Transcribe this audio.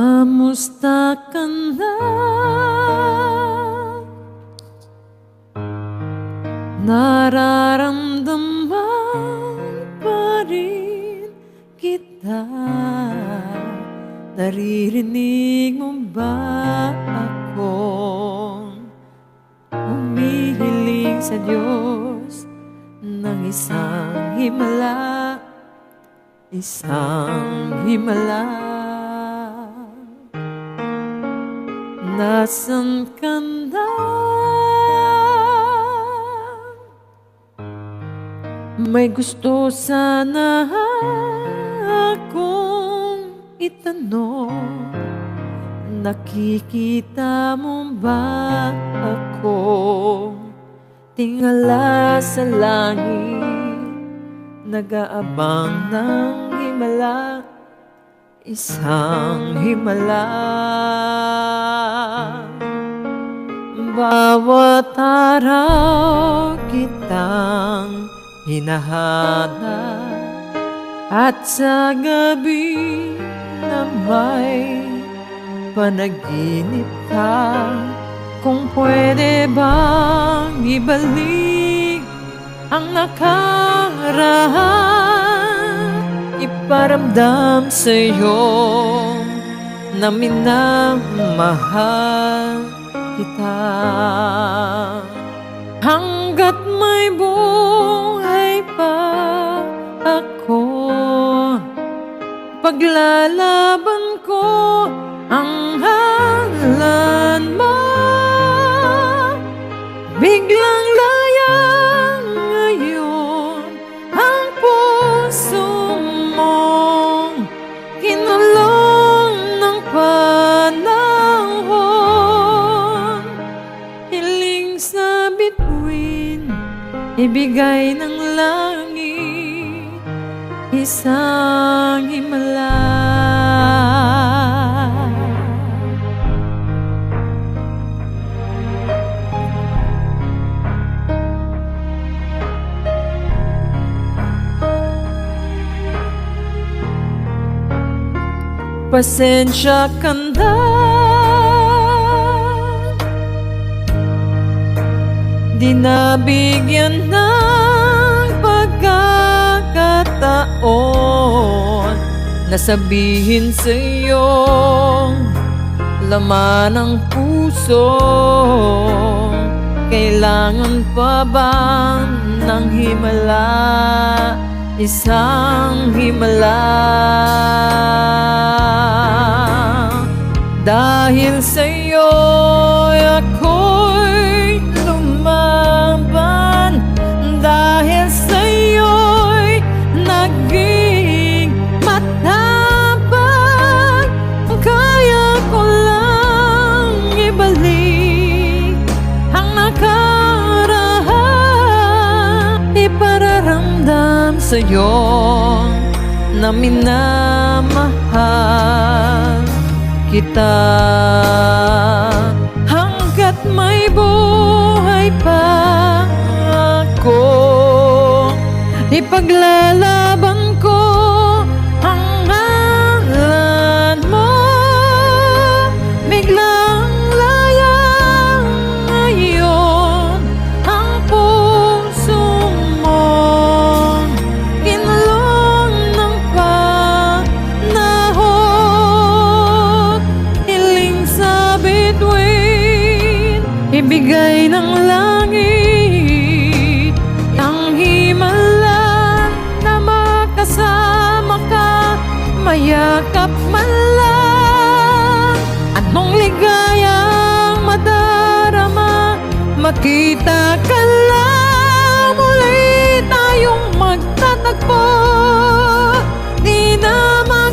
Kamusta ka na? Nararamdaman pa rin kita. Naririnig mo ba akong humihiling sa Diyos ng isang himala, isang himala? Nasaan ka na? May gusto sana akong itanong. Nakikita mo ba ako? Tingala sa langit, nag-aabang ng himala, isang himala. Bawat araw kitang hinahanap, at sa gabi na may panaginip ka. Kung pwede bang ibalik ang nakaraan, iparamdam sa'yo na minamahal kita. Hanggat may buhay pa ako, paglalaban ko ang halan mo. Biglang layang ngayon ang puso mong kinulong ng panahon. Hiling sa bituin, ibigay ng langit, isang himala. Pasensya ka na, di nabigyan ng pagkakataon na sabihin sa'yo laman ng puso. Kailangan pa ba ng himala, isang himala? Dahil sa'yo ako'y lumaban, dahil sa'yo'y naging matapang. Kaya ko lang ibalik ang nakaraan, ipararamdam sa'yo na minamahal kita. Hanggat may buhay pa ako, ipaglalaban ko ang ngalan mo. Biglang layang ngayon ang puso mo, kinulong ng panahon. Hiling sa bituin, ibigay ng langit, ang himala na makasama ka, mayakap man lang. Anong ligayang madarama, makita ka lang, muli tayong magtatagpo. Di naman